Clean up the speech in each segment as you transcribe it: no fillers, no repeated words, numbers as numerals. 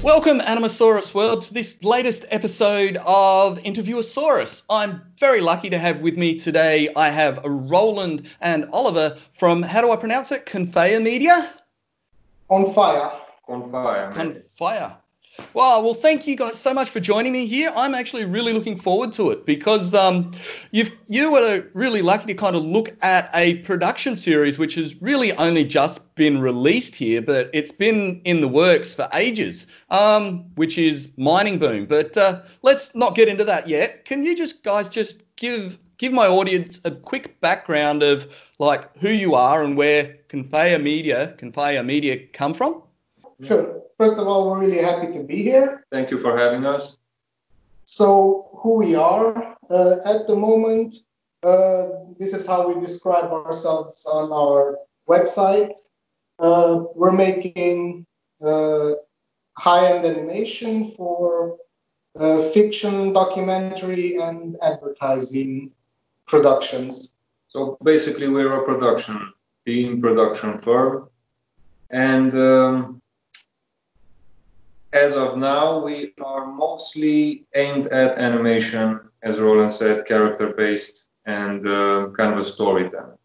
Welcome, Anima-saurus world, to this latest episode of Interviewasaurus. I'm very lucky to have with me today, I have Roland and Oliver from, how do I pronounce it, Confaya Media? Confaya. Confaya. Well, thank you guys so much for joining me here. I'm actually really looking forward to it because you were really lucky to kind of look at a production series which has really only just been released here, but it's been in the works for ages, which is Mining Boom. But let's not get into that yet. Can you guys give my audience a quick background of like who you are and where Confaya Media come from? Sure. First of all, we're really happy to be here. Thank you for having us. So, who we are at the moment, this is how we describe ourselves on our website. We're making high-end animation for fiction, documentary, and advertising productions. So basically, we're a production team, production firm, and as of now, we are mostly aimed at animation, as Roland said, character-based and kind of a storytelling.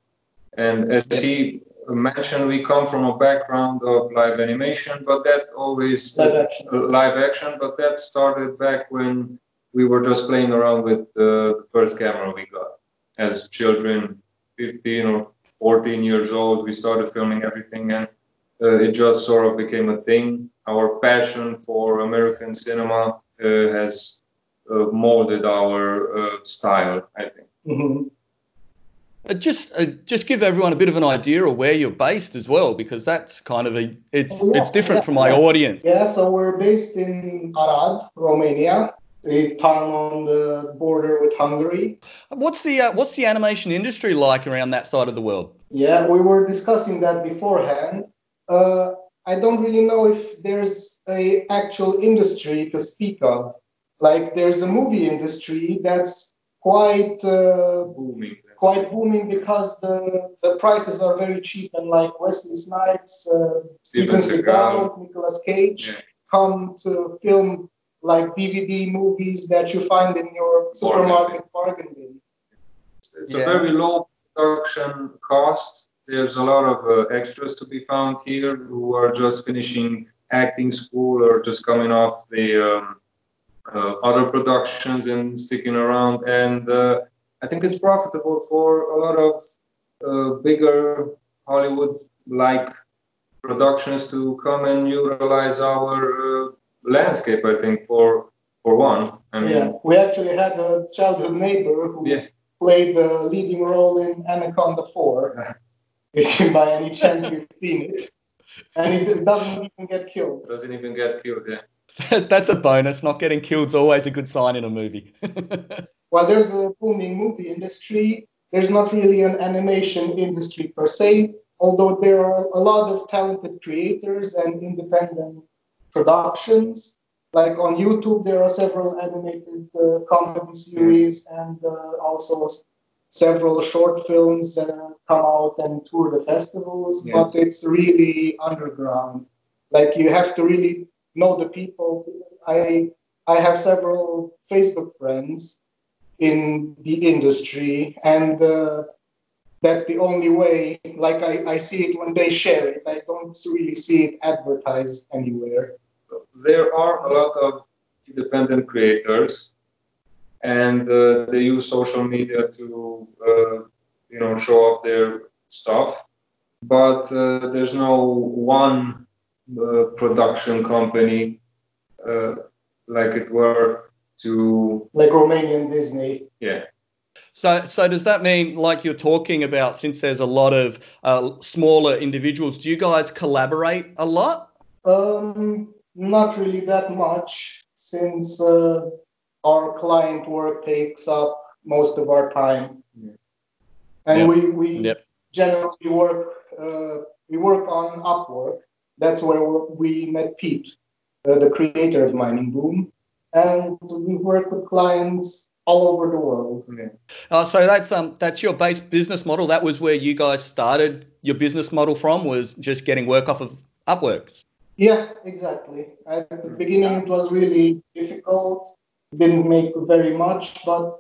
And as he mentioned, we come from a background of live animation, but that always live action. But that started back when we were just playing around with the first camera we got as children, 15 or 14 years old. We started filming everything, and it just sort of became a thing. Our passion for American cinema has molded our style, I think. Mm-hmm. Just give everyone a bit of an idea of where you're based as well, because that's kind of it's different from my audience. Yeah, so we're based in Arad, Romania, a town on the border with Hungary. What's the animation industry like around that side of the world? Yeah, we were discussing that beforehand. I don't really know if there's a actual industry to speak of. Like, there's a movie industry that's quite booming because the prices are very cheap, and like Wesley Snipes, Steven Seagal, Nicolas Cage come to film like DVD movies that you find in your supermarket bargain bin. It's a very low production cost. There's a lot of extras to be found here who are just finishing acting school or just coming off the other productions and sticking around. And I think it's profitable for a lot of bigger Hollywood-like productions to come and utilize our landscape, I think, for one. I mean, we actually had a childhood neighbor who played the leading role in Anaconda 4. If you by any chance you've seen it. And it doesn't even get killed. That's a bonus. Not getting killed is always a good sign in a movie. While there's a booming movie industry, there's not really an animation industry per se, although there are a lot of talented creators and independent productions. Like on YouTube, there are several animated comedy series and also several short films come out and tour the festivals, but it's really underground. Like, you have to really know the people. I have several Facebook friends in the industry, and that's the only way. Like, I see it when they share it. I don't really see it advertised anywhere. There are a lot of independent creators, and they use social media to show off their stuff, but there's no one production company like it were to like Romanian Disney. So does that mean, like you're talking about, since there's a lot of smaller individuals, do you guys collaborate a lot? Not really that much, since our client work takes up most of our time. And we generally work on Upwork. That's where we met Pete, the creator of Mining Boom. And we work with clients all over the world. So that's your base business model. That was where you guys started your business model from, was just getting work off of Upwork. Yeah, exactly. At the beginning, it was really difficult. Didn't make very much, but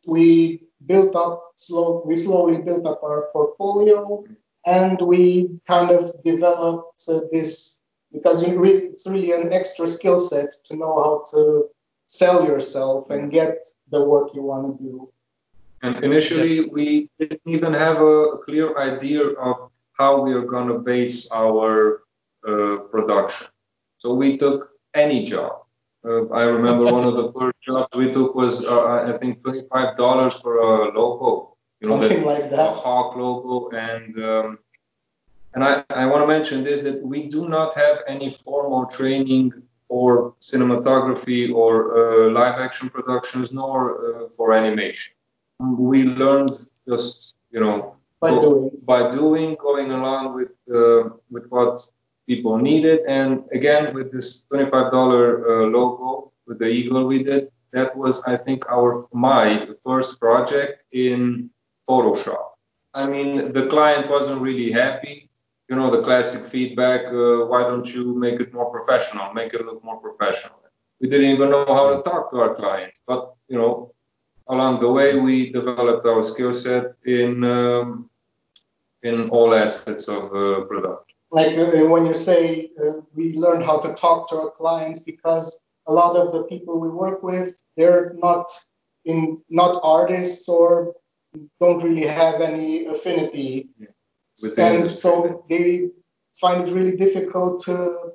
we slowly built up our portfolio, and we kind of developed this because it's really an extra skill set to know how to sell yourself and get the work you want to do. And initially, we didn't even have a clear idea of how we are going to base our production. So we took any job. I remember one of the first jobs we took was, I think, $25 for a logo. Something like that. A hawk logo. And I want to mention this, that we do not have any formal training for cinematography or live action productions, nor for animation. We learned just, by doing, going along with what people needed. And again, with this $25 logo with the eagle we did, that was, I think, my first project in Photoshop. I mean, the client wasn't really happy. The classic feedback, why don't you make it more professional, make it look more professional? We didn't even know how to talk to our clients, but, along the way, we developed our skill set in all aspects of production. Like when you say we learned how to talk to our clients, because a lot of the people we work with, they're not artists or don't really have any affinity, and so they find it really difficult to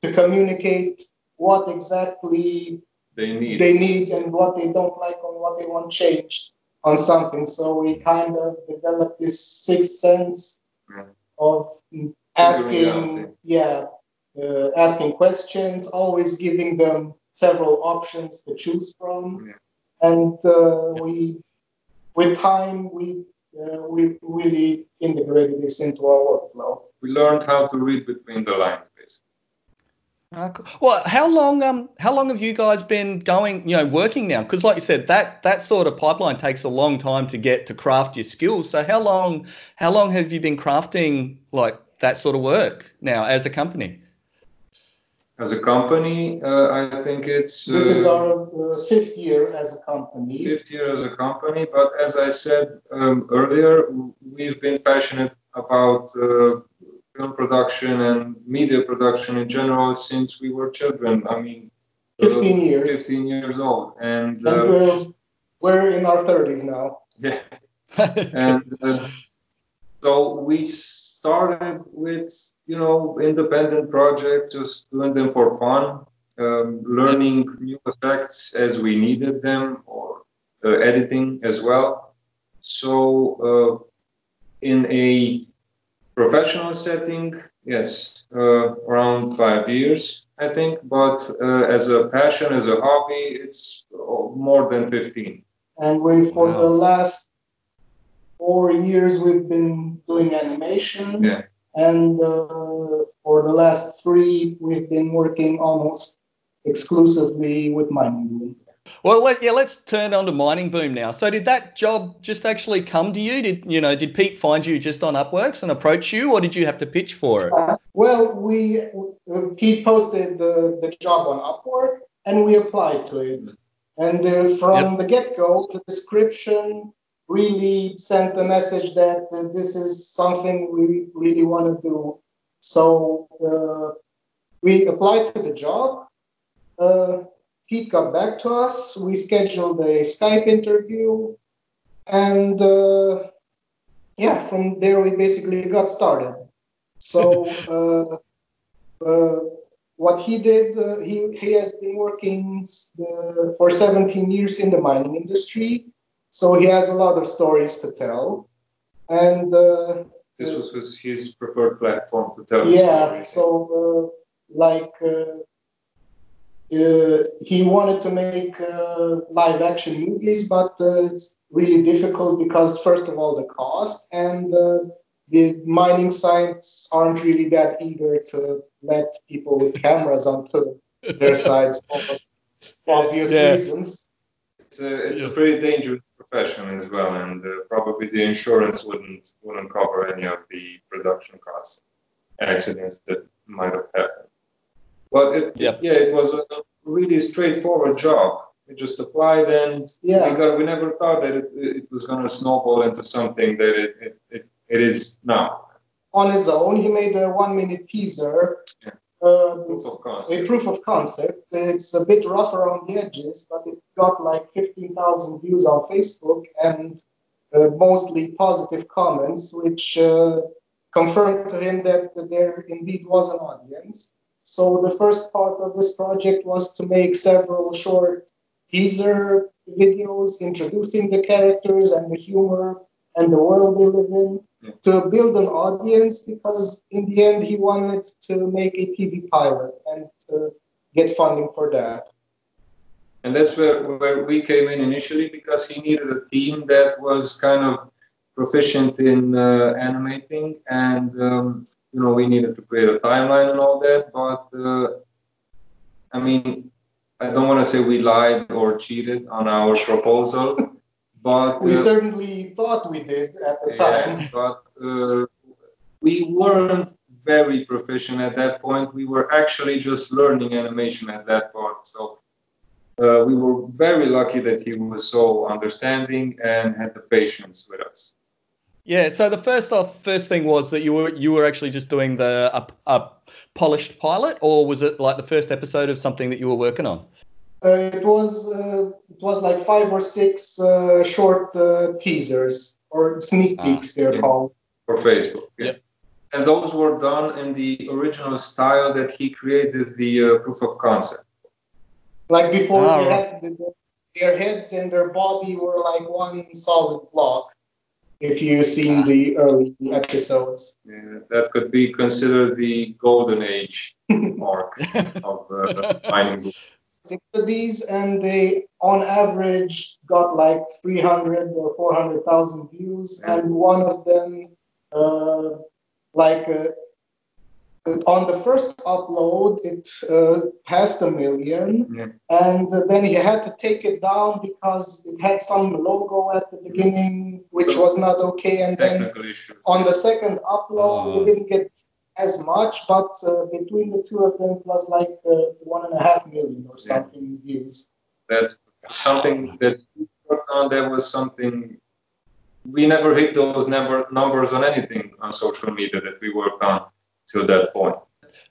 communicate what exactly they need and what they don't like or what they want changed on something. So we kind of developed this sixth sense of asking questions, always giving them several options to choose from, and with time we really integrated this into our workflow. We learned how to read between the lines, basically. Cool. Well, how long have you guys been going, working now? Because like you said, that sort of pipeline takes a long time to craft your skills. So how long have you been crafting like that sort of work now as a company? As a company, I think it's... This is our fifth year as a company. Fifth year as a company, but as I said earlier, we've been passionate about film production and media production in general since we were children. I mean, 15 years. 15 years old. And we're in our 30s now. Yeah. And so we started with, independent projects, just doing them for fun, learning new effects as we needed them, or editing as well. So in a professional setting, yes, around 5 years, I think. But as a passion, as a hobby, it's more than 15. And for the last 4 years, we've been doing animation. Yeah. And for the last 3, we've been working almost exclusively with Mining Boom. Well, let's turn on to Mining Boom now. So did that job just actually come to you? Did Pete find you just on Upworks and approach you, or did you have to pitch for it? Pete posted the job on Upwork, and we applied to it. And from the get-go, the description really sent a message that this is something we really want to do. So we applied to the job. Pete got back to us. We scheduled a Skype interview. And from there we basically got started. So what he did, he has been working for 17 years in the mining industry. So he has a lot of stories to tell, and this was his preferred platform to tell. Yeah, stories. So he wanted to make live action movies, but it's really difficult because first of all the cost, and the mining sites aren't really that eager to let people with cameras onto their sites for obvious reasons. It's a pretty dangerous profession as well, and probably the insurance wouldn't cover any of the production costs. accidents that might have happened. But Yep. it was a really straightforward job. We just applied, and we never thought that it was going to snowball into something that it is now. On his own, he made a 1-minute teaser. Yeah. A proof of concept. It's a bit rough around the edges, but it got like 15,000 views on Facebook and mostly positive comments, which confirmed to him that there indeed was an audience. So the first part of this project was to make several short teaser videos introducing the characters and the humor and the world they live in, to build an audience, because in the end he wanted to make a TV pilot and to get funding for that. And that's where we came in initially, because he needed a team that was kind of proficient in animating, and we needed to create a timeline and all that. But I mean, I don't want to say we lied or cheated on our proposal, but we certainly thought we did at the time. But we weren't very proficient at that point. We were actually just learning animation at that point. So we were very lucky that he was so understanding and had the patience with us. Yeah. So the first thing was that you were actually just doing a polished pilot, or was it like the first episode of something that you were working on? It was like 5 or 6 short teasers, or sneak peeks they're called. For Facebook. Yeah. Yep. And those were done in the original style that he created the proof of concept. Like before, their heads and their body were like one solid block. If you've seen the early episodes. Yeah, that could be considered the golden age mark of mining books. These, and they on average got like 300 or 400,000 views, and one of them on the first upload it passed 1 million, and then he had to take it down because it had some logo at the beginning which was not okay, and then on the second upload it didn't get as much, but between the two of them it was like 1.5 million or something views. That's something that we worked on. That was something we never hit those numbers on anything on social media that we worked on till that point.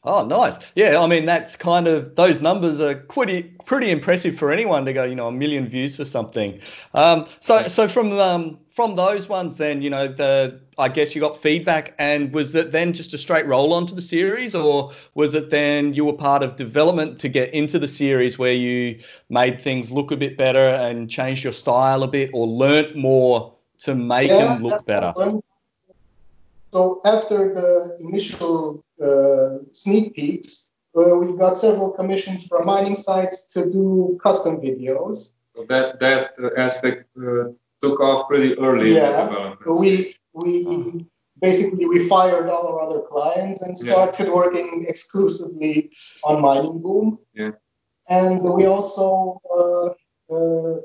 Oh, nice. Yeah, I mean, that's kind of, those numbers are pretty impressive for anyone to go, 1 million views for something. So from those ones then, I guess you got feedback, and was it then just a straight roll onto the series, or was it then you were part of development to get into the series where you made things look a bit better and changed your style a bit, or learnt more to make them look better? So after the initial sneak peeks, we got several commissions from mining sites to do custom videos. So that aspect took off pretty early in the development. We fired all our other clients and started working exclusively on Mining Boom. Yeah. And we also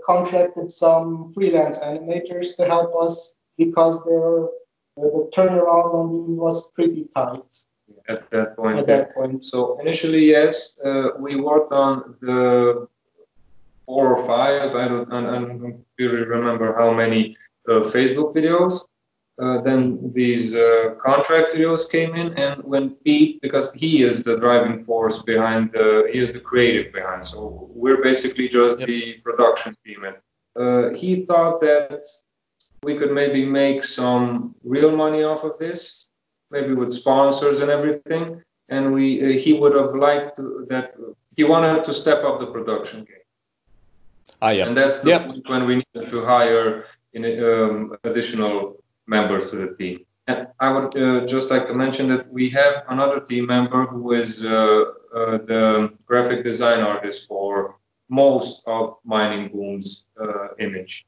contracted some freelance animators to help us, because the turnaround on these was pretty tight. At that point. So initially, yes, we worked on the 4 or 5. I don't really remember how many Facebook videos. Then these contract videos came in, and when Pete, because he is the driving force behind, he is the creative behind. So we're basically just the production team. And he thought that we could maybe make some real money off of this, maybe with sponsors and everything. And he would have liked that. He wanted to step up the production game. And that's the point when we needed to hire additional members to the team. And I would just like to mention that we have another team member who is the graphic design artist for most of Mining Boom's image.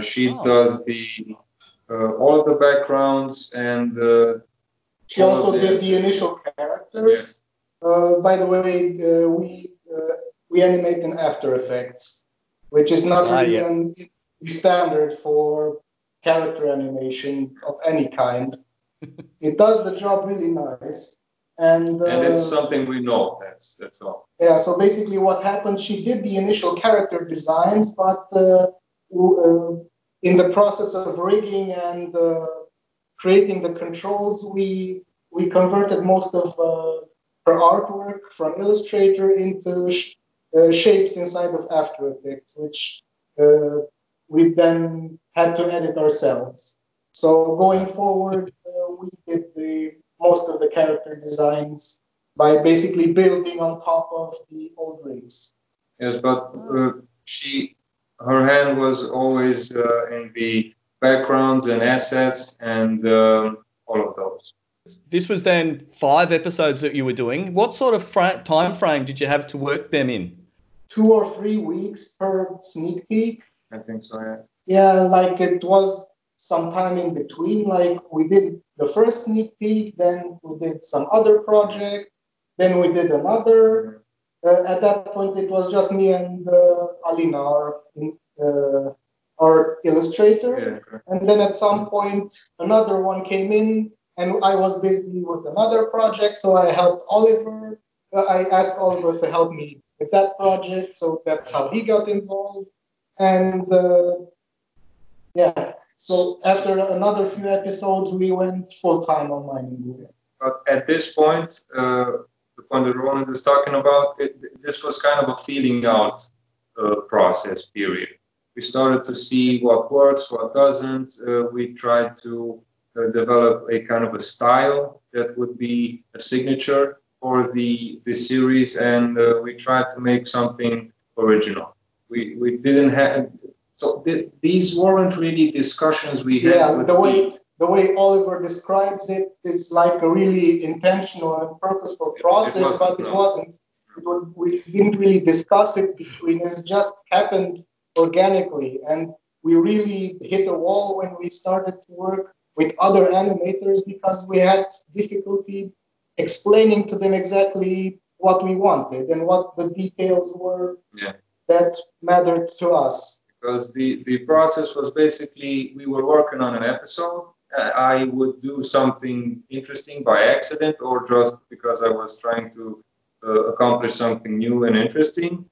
She does all of the backgrounds, and she also did the initial characters. By the way, we animate in After Effects, which is not really standard for character animation of any kind. It does the job really nice. And it's something we know. That's all. Yeah, so basically what happened, she did the initial character designs, but in the process of rigging and creating the controls, we converted most of her artwork from Illustrator into shapes inside of After Effects, which we then had to edit ourselves. So going forward, we did most of the character designs by basically building on top of the old rigs. Yes, but her hand was always in the backgrounds and assets and all of those. This was then 5 episodes that you were doing. What sort of time frame did you have to work them in? 2 or 3 weeks per sneak peek. I think so, yeah. Yeah, like it was some time in between. Like we did the first sneak peek, then we did some other project, then we did another. At that point, it was just me and Alina, our illustrator. Yeah, and then at some point, another one came in, and I was busy with another project, so I helped Oliver. I asked Oliver to help me with that project, so that's how he got involved. And yeah, so after another few episodes, we went full time on mining. But at this point, the point that Roland is talking about, this was kind of a feeling out process period. We started to see what works, what doesn't. We tried to develop a kind of a style that would be a signature for the series, and we tried to make something original. We didn't have, so these weren't really discussions we had. Yeah, the way Oliver describes it, it's like a really intentional and purposeful process, but it wasn't. We didn't really discuss it between us. It just happened organically, and we really hit a wall when we started to work with other animators because we had difficulty explaining to them exactly what we wanted and what the details were that mattered to us. Because the process was basically, we were working on an episode. I would do something interesting by accident or just because I was trying to accomplish something new and interesting.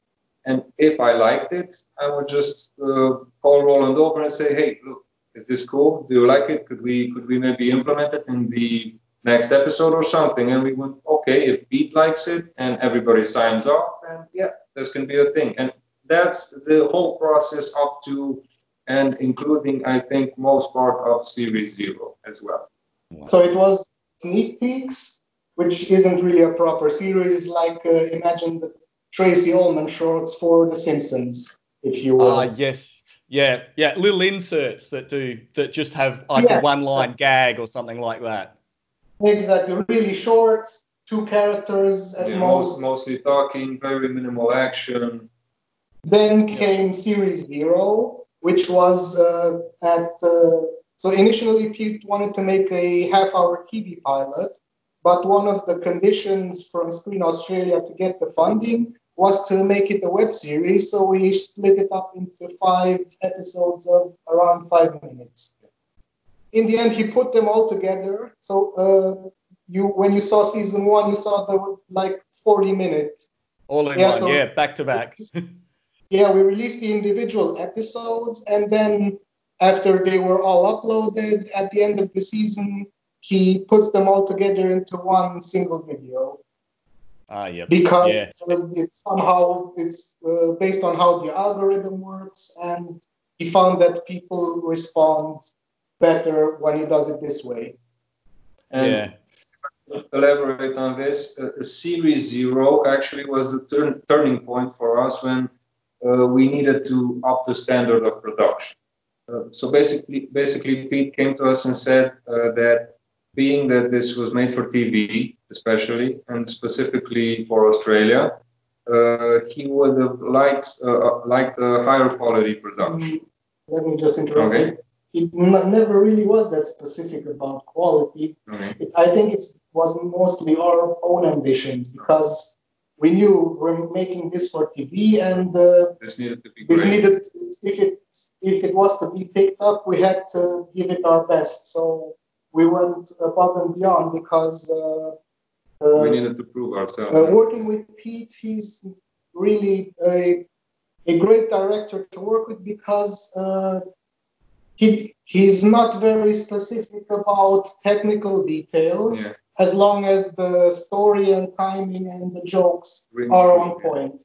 And if I liked it, I would just call Roland over and say, hey, look, is this cool? Do you like it? Could we maybe implement it in the next episode or something? And we went, okay, if Pete likes it and everybody signs off, then yeah, this can be a thing. And that's the whole process up to and including, I think, most part of Series 0 as well. So it was sneak peeks, which isn't really a proper series, like imagine the Tracy Ullman shorts for The Simpsons, if you will. Yes. Yeah. Little inserts that just have like a one-line gag or something like that. Exactly. Really short, 2 characters at most. Mostly talking, very minimal action. Then came Series 0, which was so initially Pete wanted to make a half-hour TV pilot, but one of the conditions from Screen Australia to get the funding was to make it a web series, so we split it up into 5 episodes of around 5 minutes. In the end, he put them all together, so when you saw season 1, you saw the 40 minutes. All in one, back to back. Yeah, we released the individual episodes, and then after they were all uploaded at the end of the season, he puts them all together into one single video. Because it's based on how the algorithm works, and he found that people respond better when he does it this way. And to elaborate on this, Series 0 actually was the turning point for us when we needed to up the standard of production. So basically, Pete came to us and said that being that this was made for TV, especially, and specifically for Australia, he would have liked a higher quality production. Let me just interrupt. Okay. It never really was that specific about quality. Okay. I think it was mostly our own ambitions because we knew we're making this for TV, and this needed to be great. If it was to be picked up, we had to give it our best. So we went above and beyond because we needed to prove ourselves. Working with Pete, he's really a great director to work with because he's not very specific about technical details, as long as the story and timing and the jokes are on point.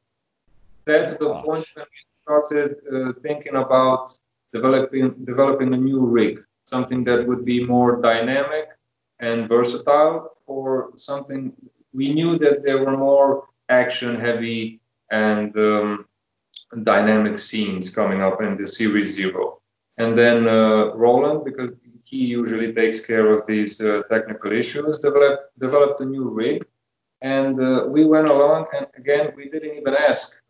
That's the point when we started thinking about developing a new rig, something that would be more dynamic and versatile for something. We knew that there were more action heavy and dynamic scenes coming up in the Series Zero. And then Roland, because he usually takes care of these technical issues, developed a new rig. And we went along, and again, we didn't even ask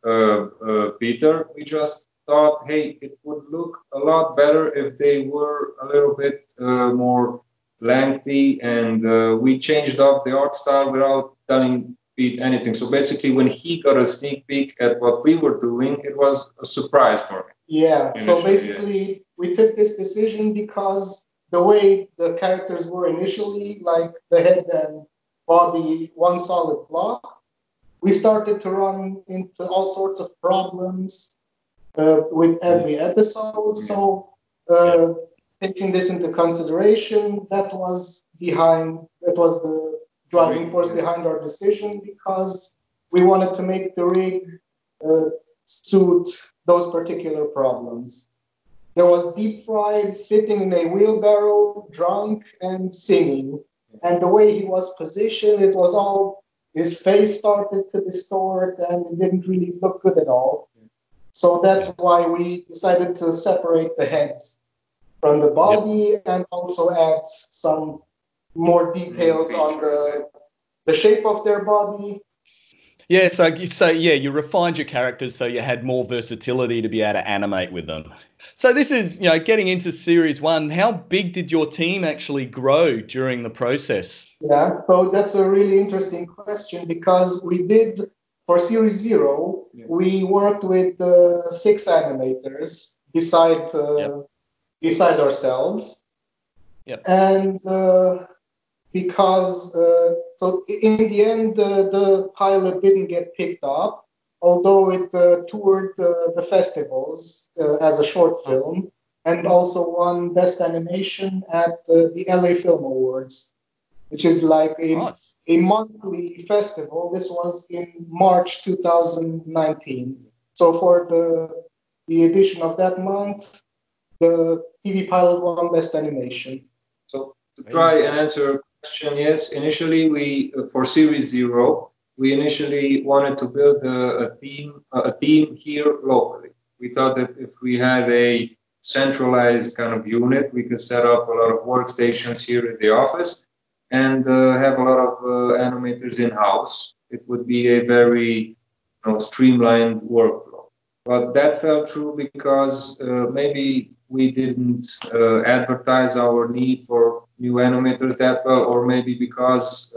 Peter. We just thought, hey, it would look a lot better if they were a little bit more lengthy, and we changed up the art style without telling Pete anything. So basically, when he got a sneak peek at what we were doing, it was a surprise for me. Yeah, so basically, we took this decision because the way the characters were initially, like the head and body, one solid block, we started to run into all sorts of problems with every episode. So taking this into consideration, that was the driving force behind our decision, because we wanted to make the rig suit those particular problems. There was Deep Fried sitting in a wheelbarrow, drunk and singing. And the way he was positioned, it was all, his face started to distort and it didn't really look good at all. So that's why we decided to separate the heads from the body and also add some more details on the shape of their body. Yeah, so you refined your characters so you had more versatility to be able to animate with them. So this is, getting into Series 1, how big did your team actually grow during the process? Yeah, so that's a really interesting question, because we did, for Series 0, we worked with 6 animators beside ourselves. Yep. And because, so in the end, the pilot didn't get picked up, although it toured the festivals as a short film, and also won Best Animation at the LA Film Awards, which is like a monthly festival. This was in March 2019. So for the edition of that month, the TV pilot won Best Animation. So to try and answer a question, yes, initially for Series 0, we initially wanted to build a team here locally. We thought that if we had a centralized kind of unit, we could set up a lot of workstations here at the office and have a lot of animators in-house. It would be a very streamlined workflow. But that fell true because maybe we didn't advertise our need for new animators that well, or maybe because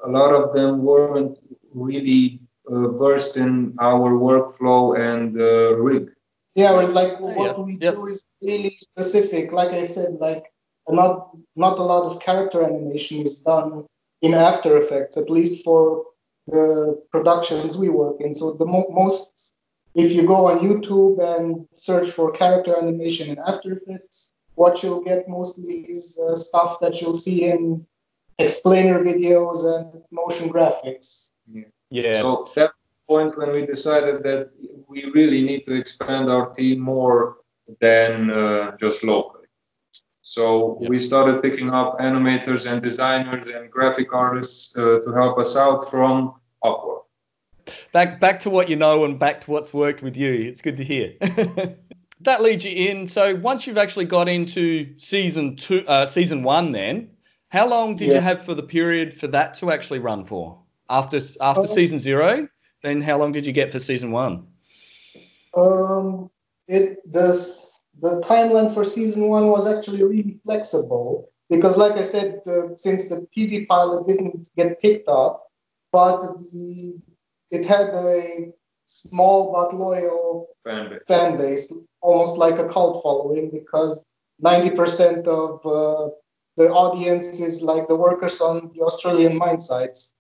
a lot of them weren't really versed in our workflow and rig. Yeah, like what we do is really specific. Like I said, like not a lot of character animation is done in After Effects, at least for the productions we work in. So the most, if you go on YouTube and search for character animation in After Effects, what you'll get mostly is stuff that you'll see in explainer videos and motion graphics. Yeah. So that point when we decided that we really need to expand our team more than just locally. So we started picking up animators and designers and graphic artists to help us out from Upwork. Back to what you know and back to what's worked with you. It's good to hear. That leads you in. So once you've actually got into season 1, then how long did you have for the period for that to actually run for? After season 0, then how long did you get for season 1? The timeline for season 1 was actually really flexible because, like I said, since the TV pilot didn't get picked up, but it had a small but loyal fan base, almost like a cult following, because 90% of the audience is like the workers on the Australian mine sites.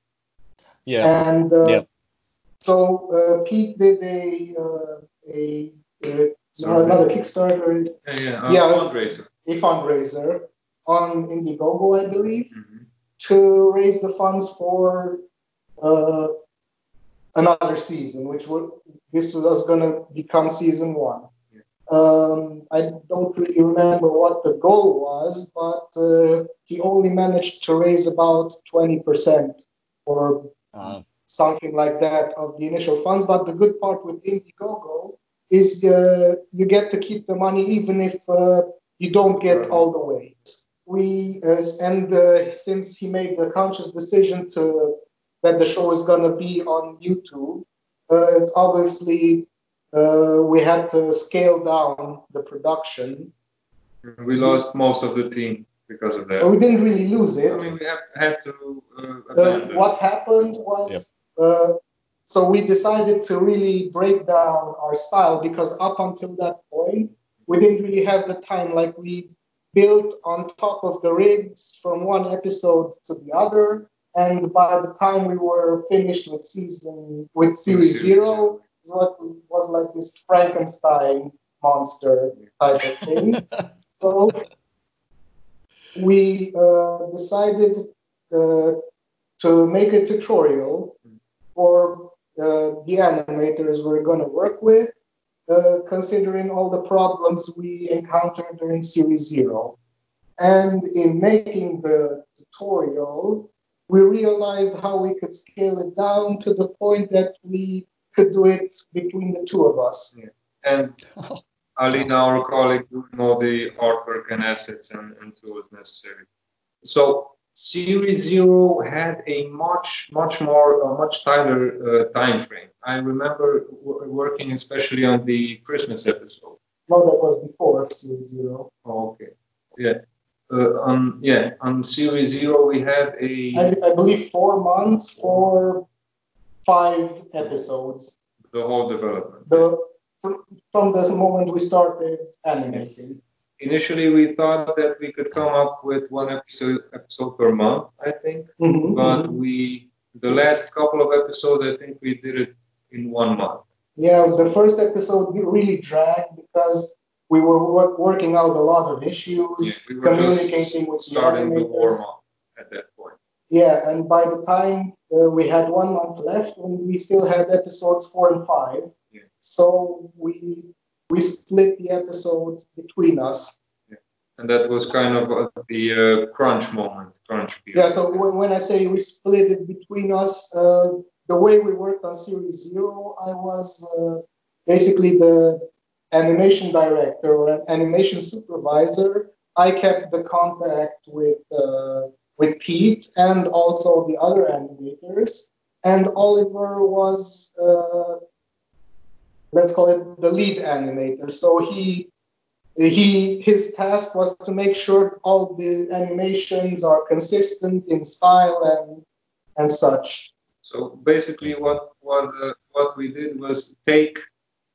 Yeah. And Yeah. so Pete did another Kickstarter. Fundraiser. A fundraiser on Indiegogo, I believe, to raise the funds for another season, this was going to become season 1. I don't really remember what the goal was, but he only managed to raise about 20% or something like that of the initial funds. But the good part with Indiegogo is you get to keep the money even if you don't get all the way. Since he made the conscious decision that the show is going to be on YouTube, it's obviously we had to scale down the production. We lost most of the team because of that. We didn't really lose it. I mean, we had to abandon. What happened was, so we decided to really break down our style, because up until that point, we didn't really have the time. Like, we built on top of the rigs from one episode to the other, and by the time we were finished with series 0, what was like this Frankenstein monster type of thing. So we decided to make a tutorial for the animators we're going to work with, considering all the problems we encountered during series 0. And in making the tutorial, we realized how we could scale it down to the point that we could do it between the two of us. Yeah. And Alina, our colleague, doing all the artwork and assets and tools necessary. So series 0 had a much tighter time frame. I remember working especially on the Christmas episode. No, that was before series 0. Oh, okay. Yeah. On series 0 we had I believe 4 months for 5 episodes. The whole development. From the moment we started animating. Initially, we thought that we could come up with one episode per month, I think. But the last couple of episodes, I think we did it in 1 month. Yeah, the first episode really dragged because we were working out a lot of issues, we were communicating with starting the to warm up at that point. Yeah, and by the time we had 1 month left, and we still had episodes 4 and 5. Yeah. So we split the episode between us. Yeah. And that was kind of the crunch period. Yeah, so when I say we split it between us, the way we worked on series 0, I was basically the animation director or an animation supervisor. I kept the contact with Pete and also the other animators. And Oliver was, let's call it the lead animator. So his task was to make sure all the animations are consistent in style and such. So basically what we did was take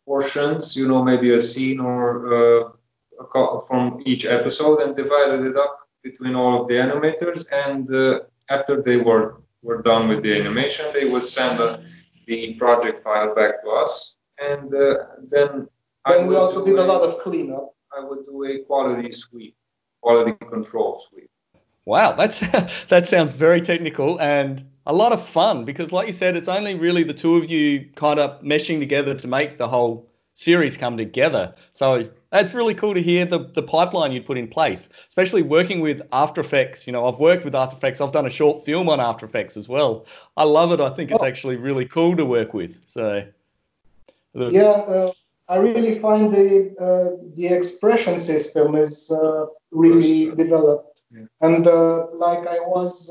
portions, maybe a scene or from each episode, and divided it up between all of the animators, and after they were done with the animation, they would send the project file back to us, and then we also did a lot of cleanup. I would do a quality control sweep. Wow, that sounds very technical and a lot of fun, because like you said, it's only really the two of you kind of meshing together to make the whole series come together. So it's really cool to hear the pipeline you put in place, especially working with After Effects. I've worked with After Effects. I've done a short film on After Effects as well. I love it. I think it's actually really cool to work with. So I really find the expression system is really developed. Yeah. And like I was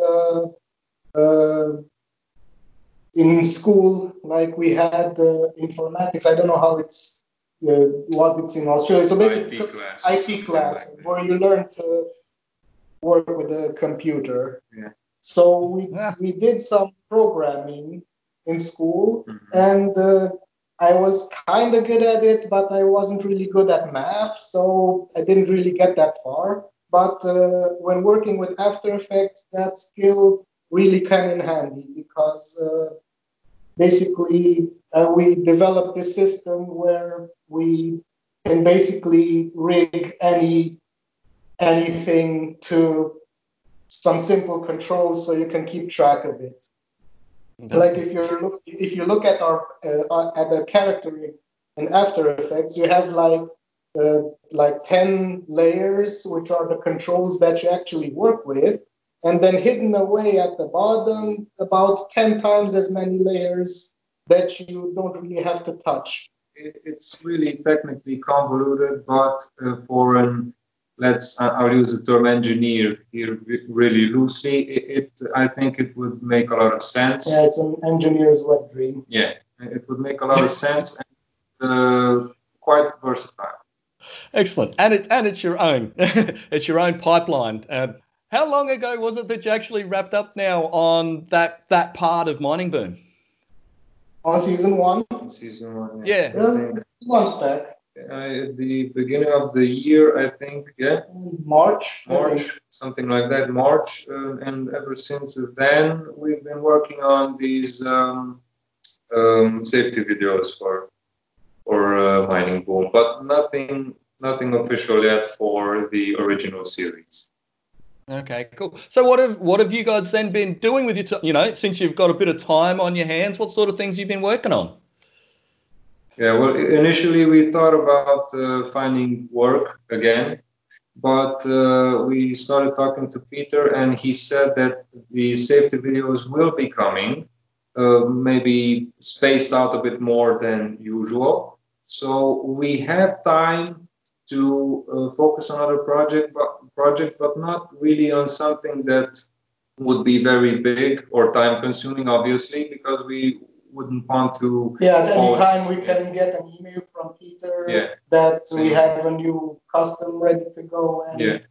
in school, like we had informatics. I don't know how it's what it's in Australia. So basically, IT class where you learn to work with a computer. Yeah. So we did some programming in school, and I was kind of good at it, but I wasn't really good at math, so I didn't really get that far. But when working with After Effects, that skill really came in handy because basically we developed this system where we can basically rig anything to some simple controls so you can keep track of it. Like if you look at at the character in After Effects, you have like 10 layers, which are the controls that you actually work with, and then hidden away at the bottom, about 10 times as many layers that you don't really have to touch. It's really technically convoluted, but for an I'll use the term engineer here really loosely. I think it would make a lot of sense. Yeah, it's an engineer's wet dream. Yeah, it would make a lot of sense and quite versatile. Excellent, and it's your own, it's your own pipeline. How long ago was it that you actually wrapped up now on that part of Mining Boom? On season 1. Season 1. Yeah. 2 months back. At the beginning of the year, I think, yeah. March, something like that, March. And ever since then, we've been working on these safety videos for Mining Boom, but nothing official yet for the original series. Okay, cool. So what have you guys then been doing with your since you've got a bit of time on your hands? What sort of things you've been working on? Yeah, well, initially we thought about finding work again, but we started talking to Peter, and he said that the safety videos will be coming, maybe spaced out a bit more than usual. So we have time to focus on other project, but not really on something that would be very big or time-consuming, obviously, because we wouldn't want to. Yeah, at any time we can get an email from Peter that we have a new custom ready to go, and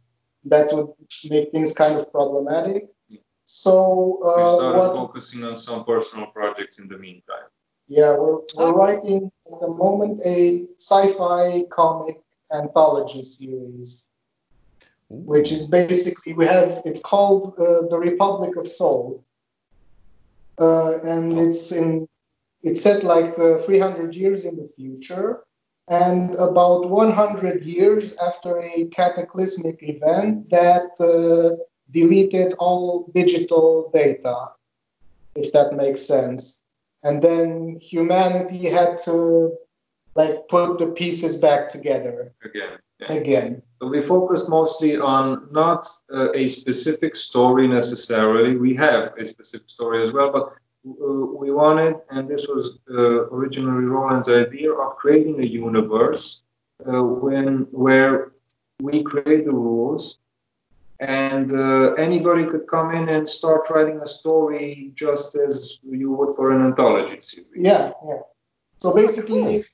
that would make things kind of problematic. So we started focusing on some personal projects in the meantime. Yeah, we're writing at the moment a sci-fi comic anthology series, which is basically it's called The Republic of Soul, and it's set like 300 years in the future, and about 100 years after a cataclysmic event that deleted all digital data, if that makes sense. And then humanity had to put the pieces back together again. So we focused mostly on not a specific story necessarily. We have a specific story as well, but we wanted, and this was originally Roland's idea, of creating a universe where we create the rules, and anybody could come in and start writing a story just as you would for an anthology series. Yeah. So basically,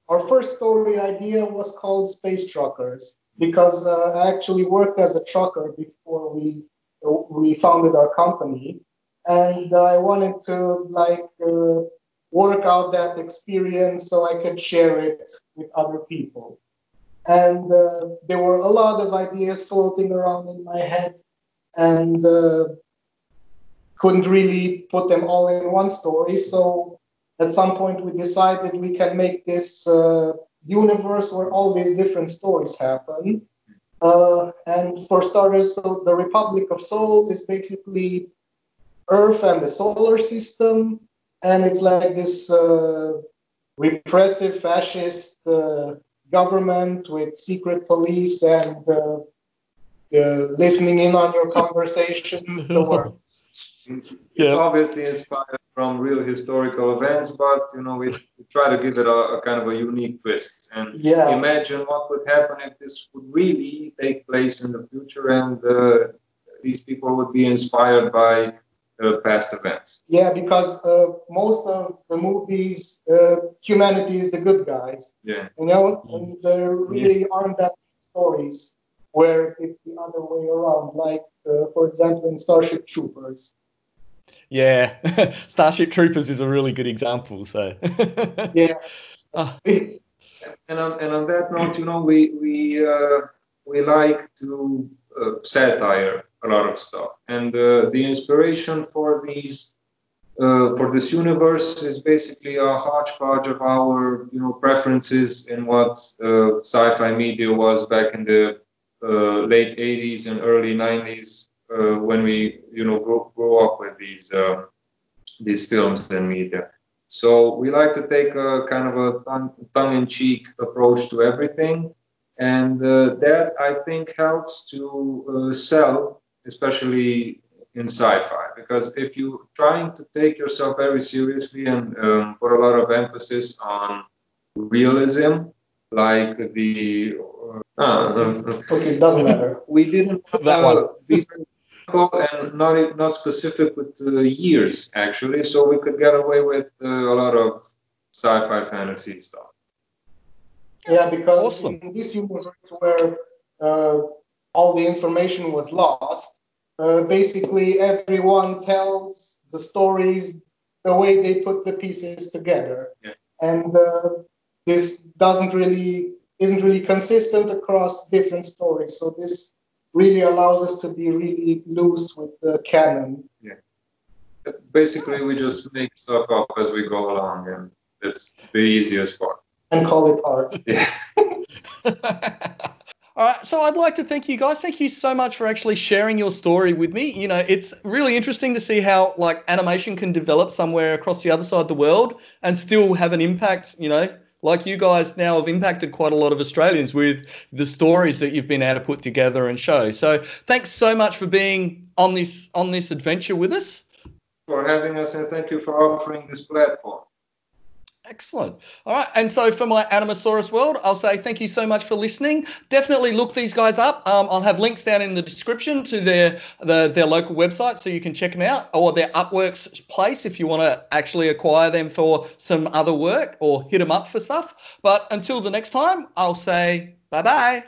our first story idea was called Space Truckers, because I actually worked as a trucker before we founded our company. And I wanted to work out that experience so I could share it with other people. And there were a lot of ideas floating around in my head, and couldn't really put them all in one story. So at some point we decided we can make this universe where all these different stories happen. And for starters, so the Republic of Soul is basically Earth and the solar system, and it's like this repressive fascist government with secret police and listening in on your conversations. It's obviously inspired from real historical events, but we try to give it a kind of a unique twist and imagine what would happen if this would really take place in the future, and these people would be inspired by past events. Yeah, because most of the movies, humanity is the good guys. Yeah. And there really aren't that stories where it's the other way around. Like, for example, in Starship Troopers. Yeah, Starship Troopers is a really good example. So, Yeah. Ah, And on that note, we like to satire a lot of stuff, and the inspiration for this universe is basically a hodgepodge of our preferences in what sci-fi media was back in the late 80s and early 90s when we grew up with these films and media. So we like to take a kind of a tongue-in-cheek approach to everything, and that I think helps to sell, especially in sci-fi. Because if you're trying to take yourself very seriously and put a lot of emphasis on realism, like the Okay, it doesn't matter. we didn't that one. be and not specific with years actually, so we could get away with a lot of sci-fi fantasy stuff. Yeah, because Awesome. in this universe where all the information was lost, basically everyone tells the stories the way they put the pieces together, Yeah. and this isn't really consistent across different stories. So this really allows us to be really loose with the canon. Yeah. Basically, we just make stuff up as we go along, and that's the easiest part. And call it art. Yeah. All right, so I'd like to thank you guys. Thank you so much for actually sharing your story with me. You know, it's really interesting to see how like animation can develop somewhere across the other side of the world and still have an impact, you know, like you guys now have impacted quite a lot of Australians with the stories that you've been able to put together and show. So thanks so much for being on this adventure with us. For having us, and thank you for offering this platform. Excellent. All right. And so for my Anima-saurus world, I'll say thank you so much for listening. Definitely look these guys up. I'll have links down in the description to their local website so you can check them out, or their Upworks place if you want to actually acquire them for some other work or hit them up for stuff. But until the next time, I'll say bye-bye.